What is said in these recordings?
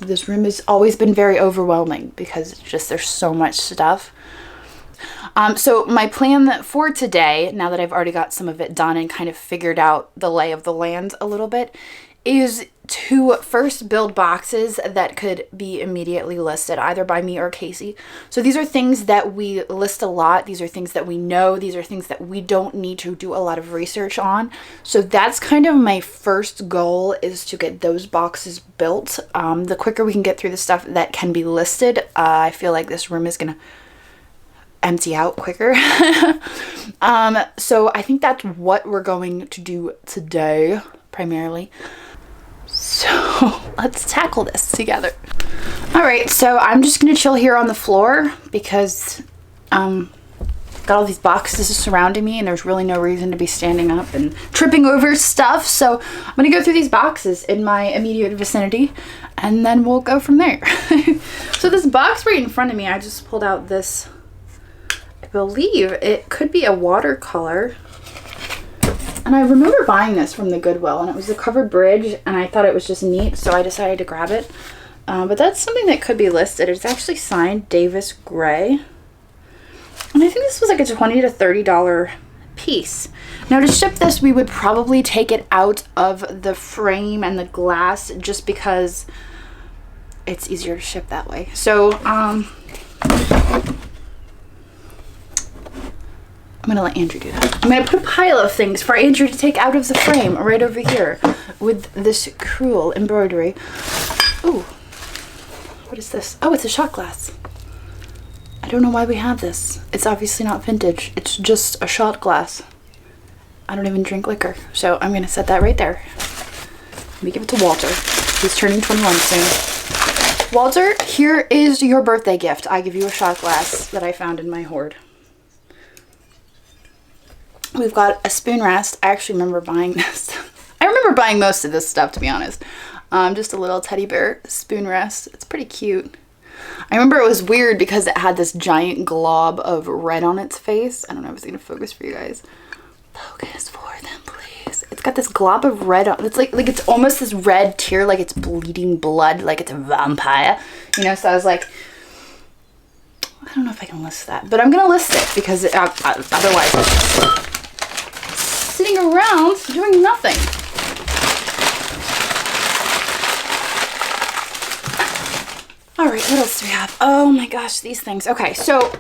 This room has always been very overwhelming because it's just, there's so much stuff. So my plan for today, now that I've already got some of it done and kind of figured out the lay of the land a little bit, is to first build boxes that could be immediately listed either by me or Casey. So these are things that we list a lot. These are things that we know. These are things that we don't need to do a lot of research on. So that's kind of my first goal, is to get those boxes built. The quicker we can get through the stuff that can be listed, I feel like this room is gonna empty out quicker. So I think that's what we're going to do today primarily. So let's tackle this together. All right, so I'm just gonna chill here on the floor because got all these boxes surrounding me and there's really no reason to be standing up and tripping over stuff. So I'm gonna go through these boxes in my immediate vicinity and then we'll go from there. So this box right in front of me, I just pulled out this, I believe it could be a watercolor. And I remember buying this from the Goodwill, and it was a covered bridge, and I thought it was just neat, so I decided to grab it. But that's something that could be listed. It's actually signed Davis Gray. And I think this was like a $20 to $30 piece. Now to ship this, we would probably take it out of the frame and the glass just because it's easier to ship that way. So, I'm gonna let Andrew do that. I'm gonna put a pile of things for Andrew to take out of the frame right over here with this cruel embroidery. Ooh, what is this? Oh, it's a shot glass. I don't know why we have this. It's obviously not vintage. It's just a shot glass. I don't even drink liquor, so I'm gonna set that right there. Let me give it to Walter. He's turning 21 soon. Walter, here is your birthday gift. I give you a shot glass that I found in my hoard. We've got a spoon rest. I actually remember buying this. I remember buying most of this stuff, to be honest. Just a little teddy bear spoon rest. It's pretty cute. I remember it was weird because it had this giant glob of red on its face. I don't know if it's going to focus for you guys. Focus for them, please. It's got this glob of red on. It's like it's almost this red tear, like it's bleeding blood, like it's a vampire. You know, so I was like, I don't know if I can list that, but I'm going to list it because otherwise sitting around doing nothing. All right, what else do we have? Oh my gosh, these things. Okay, so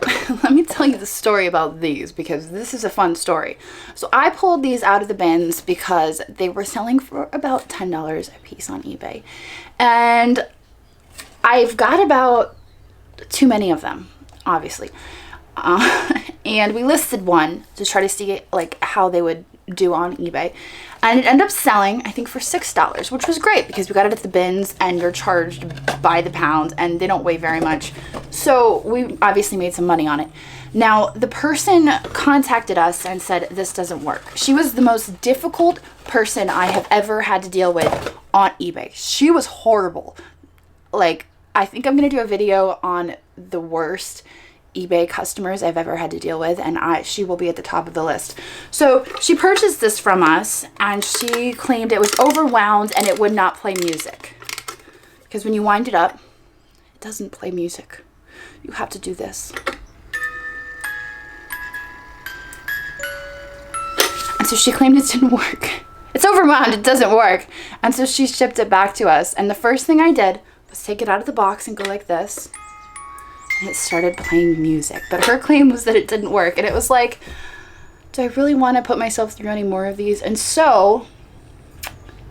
let me tell you the story about these because this is a fun story. So I pulled these out of the bins because they were selling for about $10 a piece on eBay. And I've got about too many of them, obviously. And we listed one to try to see like how they would do on eBay, and it ended up selling I think for $6, which was great because we got it at the bins and you're charged by the pound and they don't weigh very much, so we obviously made some money on it. Now the person contacted us and said this doesn't work. She was the most difficult person I have ever had to deal with on eBay. She was horrible. Like, I think I'm gonna do a video on the worst eBay customers I've ever had to deal with, and she will be at the top of the list. So she purchased this from us and she claimed it was overwound and it would not play music because when you wind it up, it doesn't play music. You have to do this. And so she claimed it didn't work. It's overwound, it doesn't work. And so she shipped it back to us, and the first thing I did was take it out of the box and go like this. It started playing music, but her claim was that it didn't work, and it was like, do I really want to put myself through any more of these? And so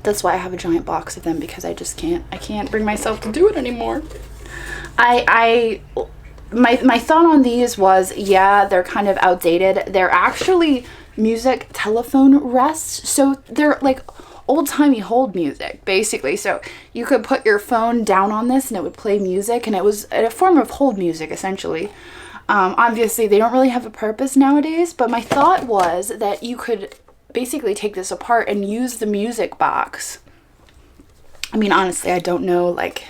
that's why I have a giant box of them, because I can't bring myself to do it anymore. My thought on these was, yeah, they're kind of outdated. They're actually music telephone rests, so they're like old-timey hold music basically, so you could put your phone down on this and it would play music, and it was a form of hold music essentially. Obviously they don't really have a purpose nowadays, but my thought was that you could basically take this apart and use the music box. I mean, honestly, I don't know like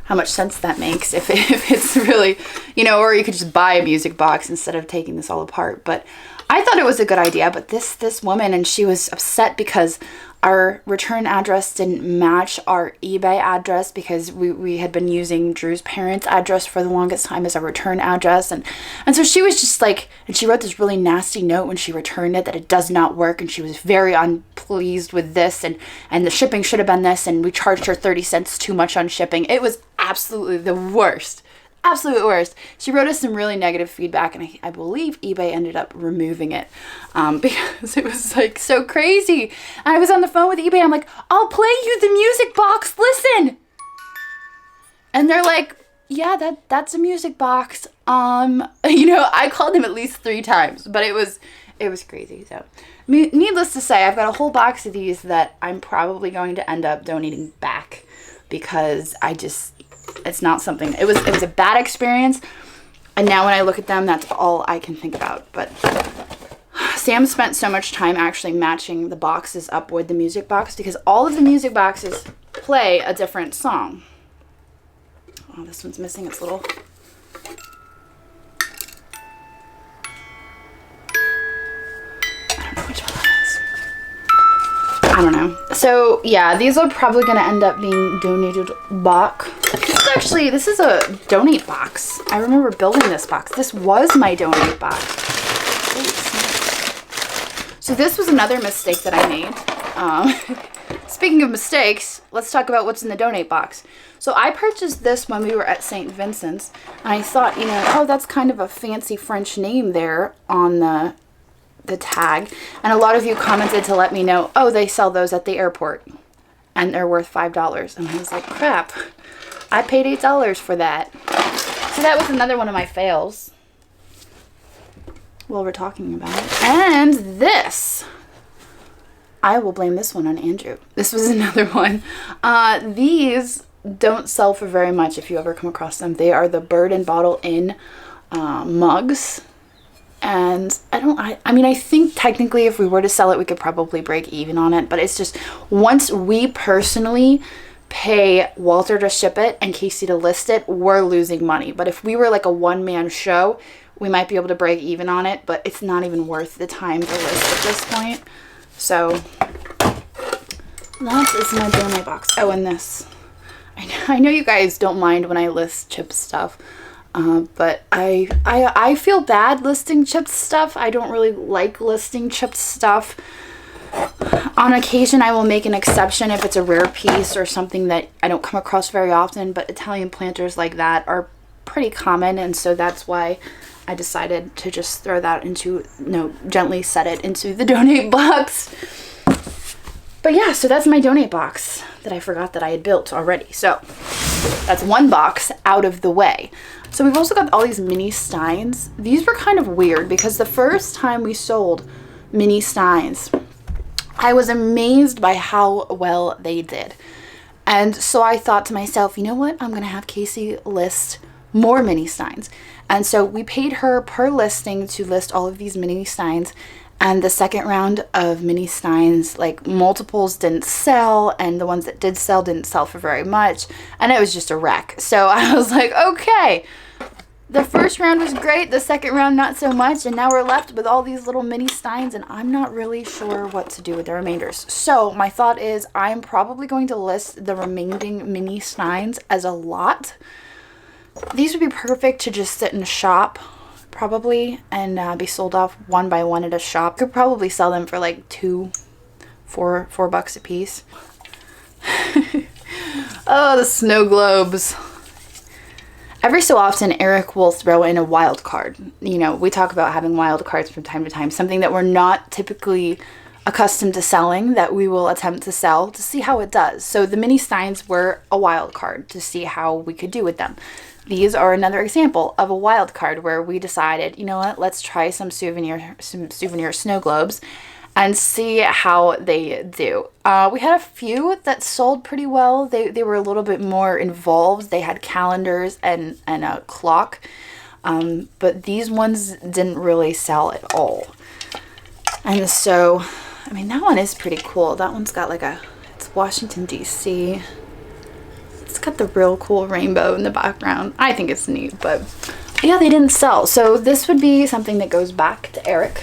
how much sense that makes if it's really, you know, or you could just buy a music box instead of taking this all apart. But I thought it was a good idea. But this woman, and she was upset because Our return address didn't match our eBay address because we had been using Drew's parents' address for the longest time as our return address. And so she was just like, and she wrote this really nasty note when she returned it that it does not work. And she was very unpleased with this, and the shipping should have been this. And we charged her 30 cents too much on shipping. It was absolutely the worst. Absolute worst. She wrote us some really negative feedback, and I believe eBay ended up removing it because it was like so crazy. And I was on the phone with eBay. I'm like, I'll play you the music box. Listen. And they're like, yeah, that's a music box. You know, I called them at least 3 times, but it was crazy. So needless to say, I've got a whole box of these that I'm probably going to end up donating back because it's not something, it was a bad experience, and now when I look at them, that's all I can think about. But Sam spent so much time actually matching the boxes up with the music box because all of the music boxes play a different song. Oh, this one's missing its little... I don't know which one that is. I don't know. So yeah, these are probably going to end up being donated back. This is a donate box. I remember building this box. This was my donate box. So this was another mistake that I made. Speaking of mistakes, let's talk about what's in the donate box. So I purchased this when we were at St. Vincent's, and I thought, you know, oh, that's kind of a fancy French name there on the tag. And a lot of you commented to let me know, oh, they sell those at the airport and they're worth $5. And I was like, crap, I paid $8 for that. So that was another one of my fails while we're talking about it. And this, I will blame this one on Andrew. This was another one. These don't sell for very much if you ever come across them. They are the Bird and Bottle Inn mugs. And I mean, I think technically if we were to sell it, we could probably break even on it. But it's just, once we personally pay Walter to ship it and Casey to list it, we're losing money. But if we were like a one-man show, we might be able to break even on it. But it's not even worth the time to list at this point. So that is my donate box. Oh, and this. I know you guys don't mind when I list chip stuff. But I feel bad listing chipped stuff. I don't really like listing chipped stuff. On occasion, I will make an exception if it's a rare piece or something that I don't come across very often, but Italian planters like that are pretty common, and so that's why I decided to just throw that into, gently set it into the donate box. But yeah, so that's my donate box that I forgot that I had built already. So that's one box out of the way. So we've also got all these mini steins. These were kind of weird because the first time we sold mini steins, I was amazed by how well they did. And so I thought to myself, you know what? I'm going to have Casey list more mini steins. And so we paid her per listing to list all of these mini steins. And the second round of mini steins, like, multiples didn't sell, and the ones that did sell didn't sell for very much, and it was just a wreck. So I was like, okay, the first round was great, the second round not so much, and now we're left with all these little mini steins, and I'm not really sure what to do with the remainders. So my thought is I'm probably going to list the remaining mini steins as a lot. These would be perfect to just sit in a shop, probably, and be sold off one by one at a shop. Could probably sell them for like $4 bucks a piece. Oh, the snow globes. Every so often, Eric will throw in a wild card. You know, we talk about having wild cards from time to time, something that we're not typically accustomed to selling that we will attempt to sell to see how it does. So the mini steins were a wild card to see how we could do with them. These are another example of a wild card where we decided, you know what, let's try some souvenir snow globes and see how they do. We had a few that sold pretty well. They were a little bit more involved. They had calendars and a clock, but these ones didn't really sell at all. And so, I mean, that one is pretty cool. That one's got like it's Washington, D.C. It's got the real cool rainbow in the background. I think it's neat, but yeah, they didn't sell. So this would be something that goes back to Eric.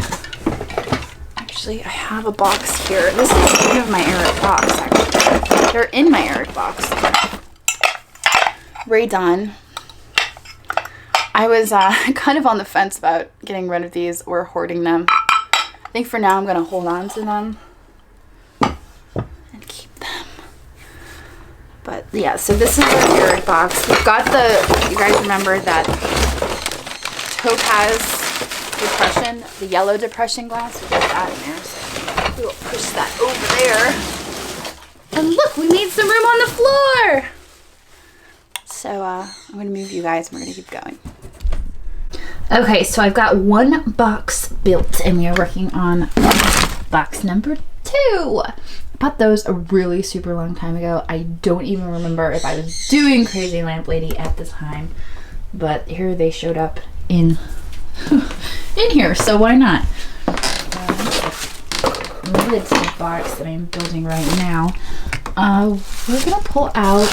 Actually, Actually, I have a box here. This is one of my Eric box, actually. They're in my Eric box. Redone. I was kind of on the fence about getting rid of these or hoarding them. I think for now I'm going to hold on to them and keep them. But yeah, so this is our Eric box. We've got the, you guys remember that topaz depression, the yellow depression glass? We got that in there. So we'll push that over there. And look, we made some room on the floor. So I'm going to move you guys and we're going to keep going. Okay, so I've got one box built and we are working on box number 2. I bought those a really super long time ago. I don't even remember if I was doing Crazy Lamp Lady at the time, but here they showed up in here, so why not? Lid to the box that I'm building right now. We're gonna pull out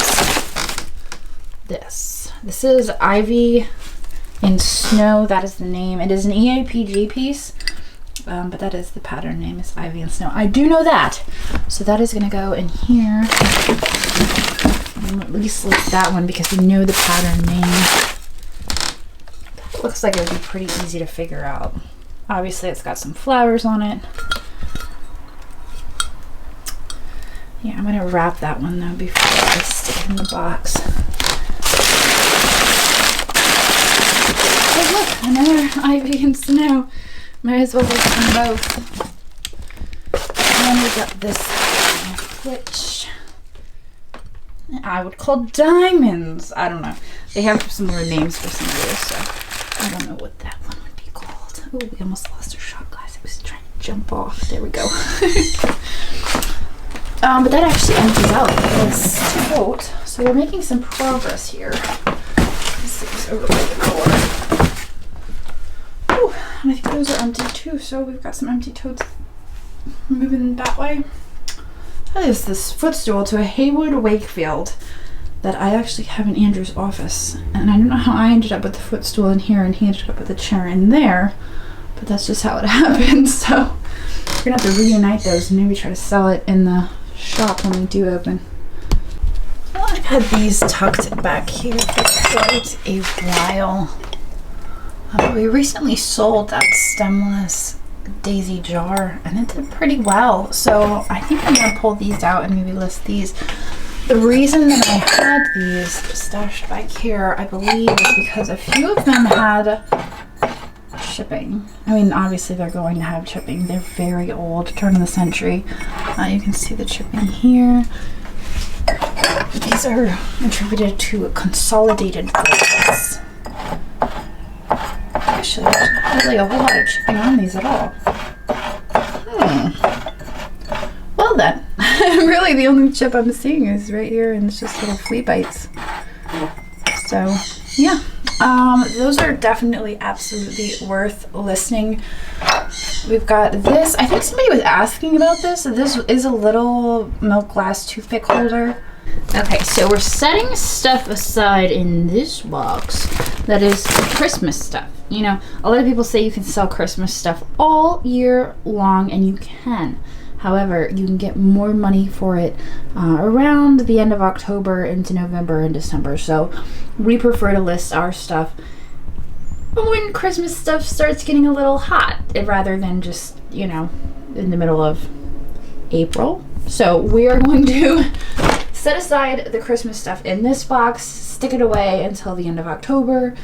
this. This is Ivy in Snow. That is the name. It is an EAPG piece, but that is the pattern name, is Ivy in Snow. I do know that. So that is gonna go in here. At least list that one because we know the pattern name. That looks like it would be pretty easy to figure out. Obviously it's got some flowers on it. Yeah, I'm gonna wrap that one though before I stick it in the box. Oh look, another Ivy and Snow. Might as well list them both. And then we got this one, which I would call diamonds. I don't know. They have some more names for some of those, so I don't know what that one would be called. Oh, we almost lost our shot glass. It was trying to jump off. There we go. But that actually empties out this tote. So we're making some progress here. This thing's over by the door. Ooh, and I think those are empty too, so we've got some empty totes moving that way. That is this footstool to a Haywood Wakefield that I actually have in Andrew's office. And I don't know how I ended up with the footstool in here and he ended up with the chair in there, but that's just how it happened. So we're gonna have to reunite those and maybe try to sell it in the shop when we do open. Well, I've had these tucked back here for quite a while. We recently sold that stemless daisy jar and it did pretty well, so I think I'm gonna pull these out and maybe list these. The reason that I had these stashed back here, I believe, is because a few of them had shipping. I mean, obviously they're going to have shipping. They're very old, turn of the century. You can see the shipping here. These are attributed to a consolidated goods. Actually, there's not really a whole lot of shipping on these at all. Well then, really the only chip I'm seeing is right here and it's just little flea bites. So yeah, those are definitely absolutely worth listening. We've got this. I think somebody was asking about this. This is a little milk glass toothpick holder. Okay, so we're setting stuff aside in this box that is Christmas stuff. You know, a lot of people say you can sell Christmas stuff all year long, and you can. However, you can get more money for it around the end of October into November and December. So we prefer to list our stuff when Christmas stuff starts getting a little hot, rather than just, you know, in the middle of April. So we are going to set aside the Christmas stuff in this box, stick it away until the end of October,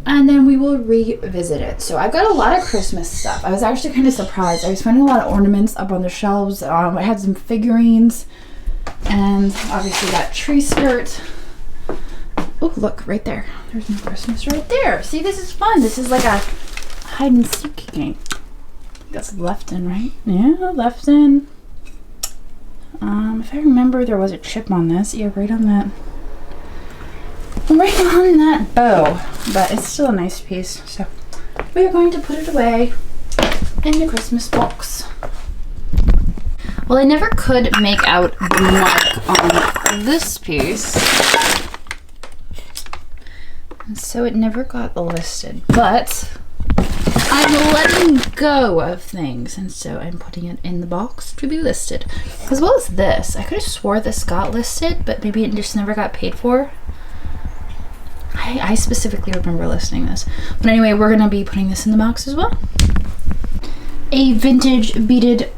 and then we will revisit it. So I've got a lot of Christmas stuff. I was actually kind of surprised. I was finding a lot of ornaments up on the shelves. I had some figurines and obviously that tree skirt. Oh, look, right there. There's my Christmas right there. See, this is fun. This is like a hide and seek game. That's left in, right? Yeah, left in. If I remember, there was a chip on this. Yeah, right on that bow, but it's still a nice piece. So we are going to put it away in the Christmas box. Well, I never could make out the mark on this piece, and so it never got listed, but I'm letting go of things, and so I'm putting it in the box to be listed. As well as this. I could have swore this got listed, but maybe it just never got paid for. I specifically remember listing this. But anyway, we're going to be putting this in the box as well. A vintage beaded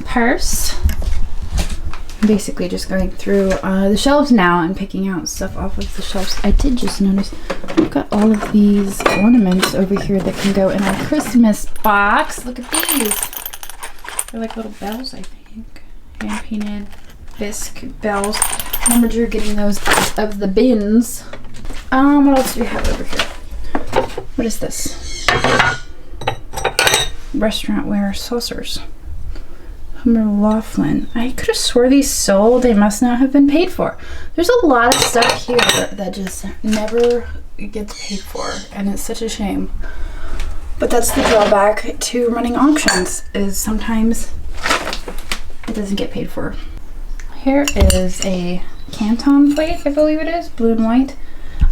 purse. I'm basically just going through the shelves now and picking out stuff off of the shelves. I did just notice I've got all of these ornaments over here that can go in our Christmas box. Look at these. They're like little bells, I think. Hand painted bisque bells. I remember Drew getting those out of the bins. What else do we have over here? What is this? Restaurantware saucers. Humber Laughlin. I could have swore these sold. They must not have been paid for. There's a lot of stuff here that just never gets paid for, and it's such a shame. But that's the drawback to running auctions, is sometimes it doesn't get paid for. Here is a Canton plate, I believe it is, blue and white.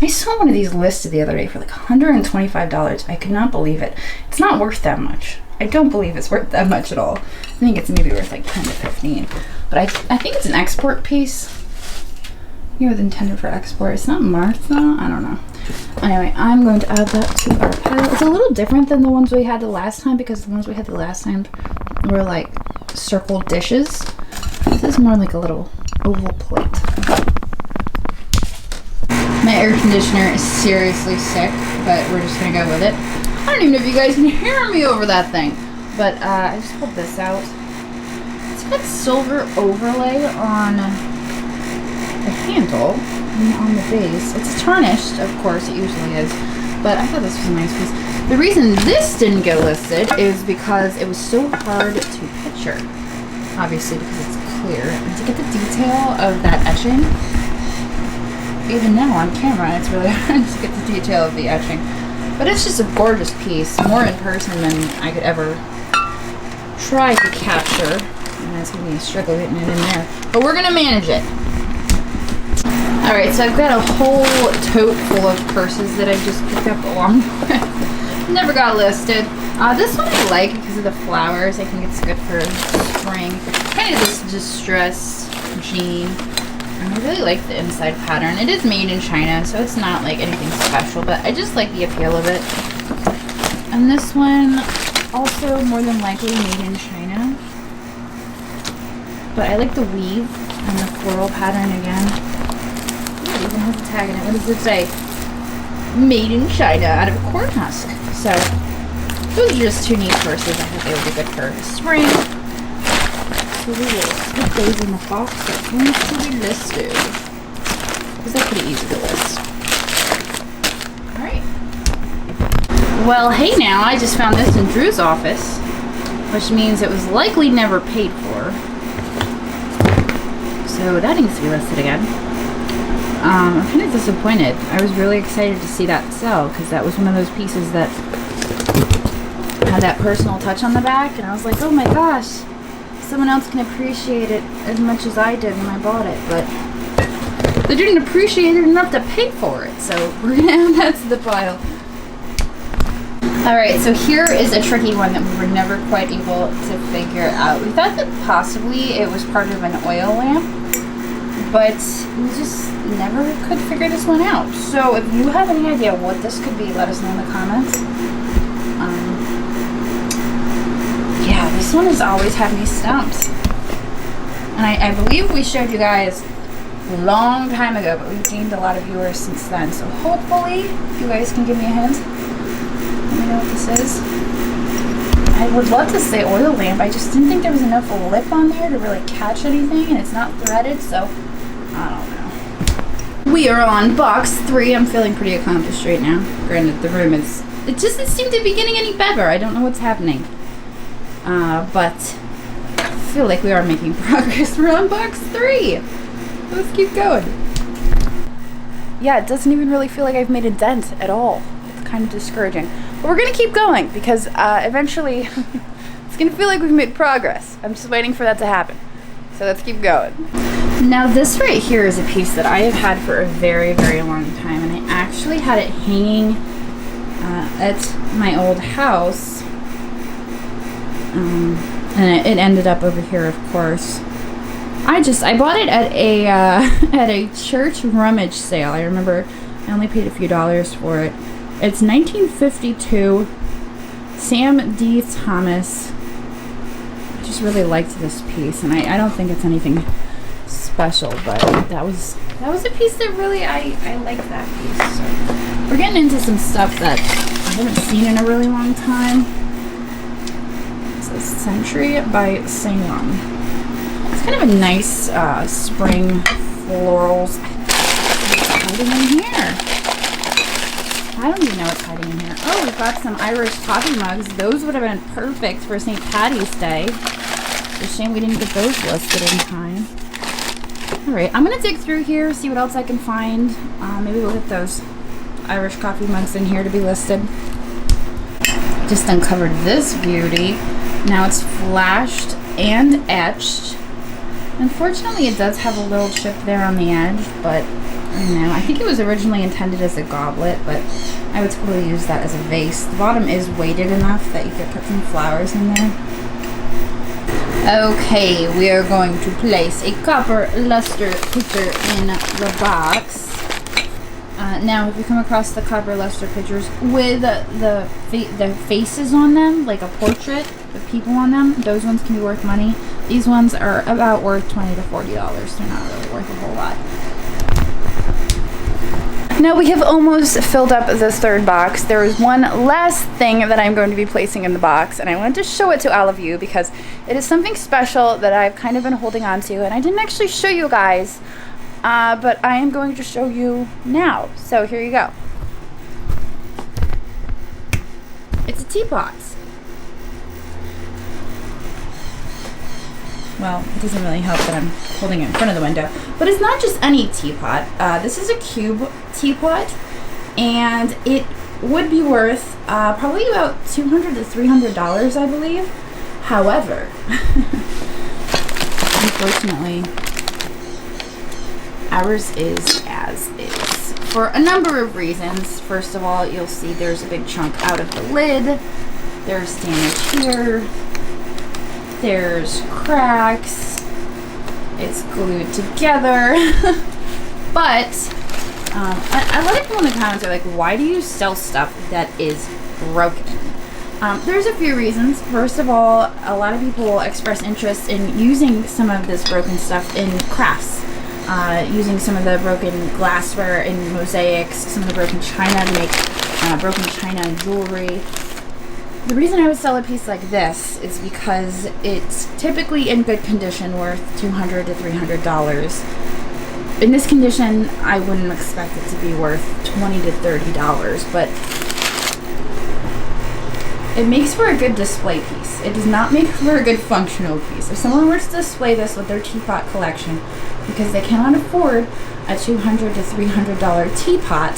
I saw one of these listed the other day for like $125. I could not believe it. It's not worth that much. I don't believe it's worth that much at all. I think it's maybe worth like 10 to 15. But I think it's an export piece. It was intended for export. It's not marked though. I don't know. Anyway, I'm going to add that to our pile. It's a little different than the ones we had the last time, because the ones we had the last time were like circle dishes. This is more like a little oval plate. My air conditioner is seriously sick, but we're just gonna go with it. I don't even know if you guys can hear me over that thing, but I just pulled this out. It's got silver overlay on the handle and on the base. It's tarnished, of course, it usually is, but I thought this was a nice piece. The reason this didn't get listed is because it was so hard to picture, obviously because it's clear, and to get the detail of that etching. Even now on camera, it's really hard to get the detail of the etching. But it's just a gorgeous piece, more in person than I could ever try to capture. And it's gonna be a struggle getting it in there. But we're gonna manage it. Alright, so I've got a whole tote full of purses that I just picked up along the way. Never got listed. This one I like because of the flowers. I think it's good for spring. Kind of this distressed jean. And I really like the inside pattern. It is made in China, so it's not like anything special, but I just like the appeal of it. And this one, also more than likely made in China. But I like the weave and the floral pattern again. Ooh, it even has a tag in it. What does it say? Made in China, out of a corn husk. So, those are just two neat purses. I think they would be good for spring. So we will put those in the box that's going to be listed. Because they're pretty easy to list. Alright. Well, hey now, I just found this in Drew's office, which means it was likely never paid for. So that needs to be listed again. I'm kind of disappointed. I was really excited to see that sell, because that was one of those pieces that had that personal touch on the back, and I was like, oh my gosh. Someone else can appreciate it as much as I did when I bought it, but they didn't appreciate it enough to pay for it, so we're gonna add that to the pile. Alright, so here is a tricky one that we were never quite able to figure out. We thought that possibly it was part of an oil lamp, but we just never could figure this one out. So if you have any idea what this could be, let us know in the comments. Yeah, this one has always had me stumped. And I believe we showed you guys a long time ago, but we've gained a lot of viewers since then. So hopefully you guys can give me a hint. Let me know what this is. I would love to say oil lamp. I just didn't think there was enough lip on there to really catch anything, and it's not threaded, so I don't know. We are on box 3. I'm feeling pretty accomplished right now. Granted, the room is... It just doesn't seem to be getting any better. I don't know what's happening. But I feel like we are making progress. We're on box 3. Let's keep going. Yeah, it doesn't even really feel like I've made a dent at all. It's kind of discouraging. But we're going to keep going because eventually it's going to feel like we've made progress. I'm just waiting for that to happen. So let's keep going. Now this right here is a piece that I have had for a very, very long time. And I actually had it hanging at my old house And it ended up over here, of course. I bought it at a at a church rummage sale. I remember I only paid a few dollars for it. It's 1952. Sam D. Thomas. I just really liked this piece, and I don't think it's anything special, but that was a piece that really I liked that piece. So we're getting into some stuff that I haven't seen in a really long time. It's a Century by Salem. It's kind of a nice spring florals. What's hiding in here? I don't even know what's hiding in here. Oh, we've got some Irish coffee mugs. Those would have been perfect for St. Patty's Day. It's a shame we didn't get those listed in time. Alright, I'm going to dig through here, see what else I can find. Maybe we'll get those Irish coffee mugs in here to be listed. Just uncovered this beauty. Now it's flashed and etched. Unfortunately, it does have a little chip there on the edge, but I don't know. I think it was originally intended as a goblet, but I would totally use that as a vase. The bottom is weighted enough that you could put some flowers in there. Okay, we are going to place a copper luster pitcher in the box. Now, if you come across the copper luster pitchers with the faces on them, like a portrait, the people on them, those ones can be worth money. These ones are about worth $20 to $40. They're not really worth a whole lot. Now we have almost filled up the third box. There is one last thing that I'm going to be placing in the box, and I wanted to show it to all of you because it is something special that I've kind of been holding on to, and I didn't actually show you guys, but I am going to show you now. So here you go. It's a teapot. Well, it doesn't really help that I'm holding it in front of the window. But it's not just any teapot. This is a cube teapot, and it would be worth probably about $200 to $300, I believe. However, unfortunately, ours is as is. For a number of reasons. First of all, you'll see there's a big chunk out of the lid. There's damage here. There's cracks. It's glued together. But a lot of people in the comments are like, why do you sell stuff that is broken? There's a few reasons. First of all, a lot of people express interest in using some of this broken stuff in crafts. Using some of the broken glassware in mosaics, some of the broken china to make broken china jewelry. The reason I would sell a piece like this is because it's typically in good condition, worth $200 to $300. In this condition, I wouldn't expect it to be worth $20 to $30, but it makes for a good display piece. It does not make for a good functional piece. If someone were to display this with their teapot collection because they cannot afford a $200 to $300 teapot,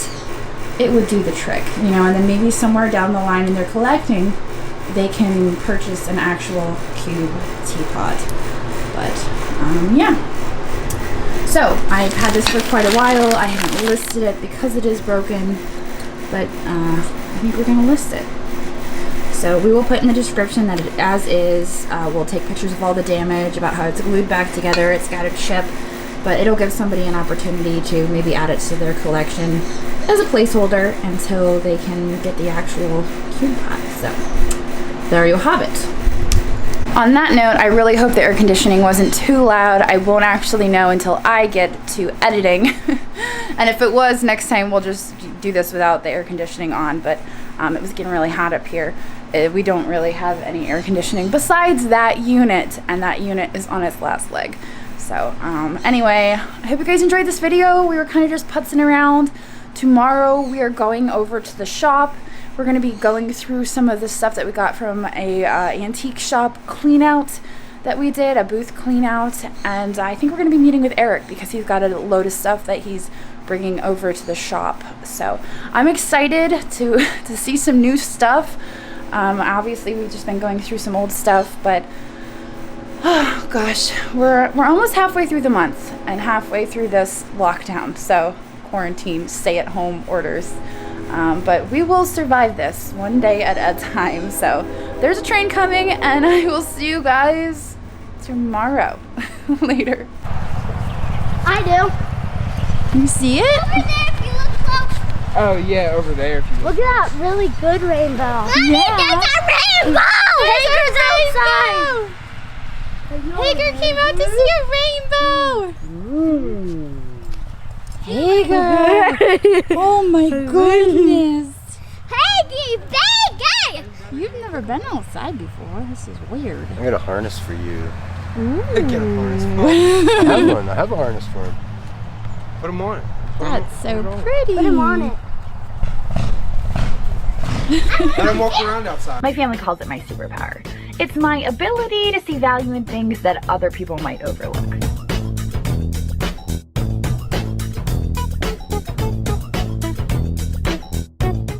it would do the trick, you know, and then maybe somewhere down the line in their collecting, they can purchase an actual cube teapot. But, yeah. So, I've had this for quite a while. I haven't listed it because it is broken, but I think we're going to list it. So, we will put in the description that it as is. We'll take pictures of all the damage, about how it's glued back together, it's got a chip, but it'll give somebody an opportunity to maybe add it to their collection as a placeholder until they can get the actual cube pot. So there you have it. On that note, I really hope the air conditioning wasn't too loud. I won't actually know until I get to editing. And if it was, next time we'll just do this without the air conditioning on. But it was getting really hot up here. We don't really have any air conditioning besides that unit, and that unit is on its last leg. So anyway, I hope you guys enjoyed this video. We were kind of just putzing around. Tomorrow we are going over to the shop. We're going to be going through some of the stuff that we got from a antique shop clean out that we did, a booth clean out, and I think we're going to be meeting with Eric because he's got a load of stuff that he's bringing over to the shop. So I'm excited to see some new stuff. Obviously we've just been going through some old stuff, but oh gosh, we're almost halfway through the month and halfway through this lockdown. So quarantine, stay-at-home orders, but we will survive this one day at a time. So there's a train coming, and I will see you guys tomorrow. Later. I do. You see it? Over there if you look close. Oh yeah, over there. If you Look at that really good rainbow. Mommy, Yeah. there's a rainbow! Hager's outside! Hager came out to see a rainbow! Hager! Oh my goodness! Hager, Hager! You've never been outside before. This is weird. I got a harness for you. Ooh. Get a harness for him. I have one. I have a harness for him. Put him on it. That's so pretty. Put him on it. Let him walk around outside. My family calls it my superpower. It's my ability to see value in things that other people might overlook.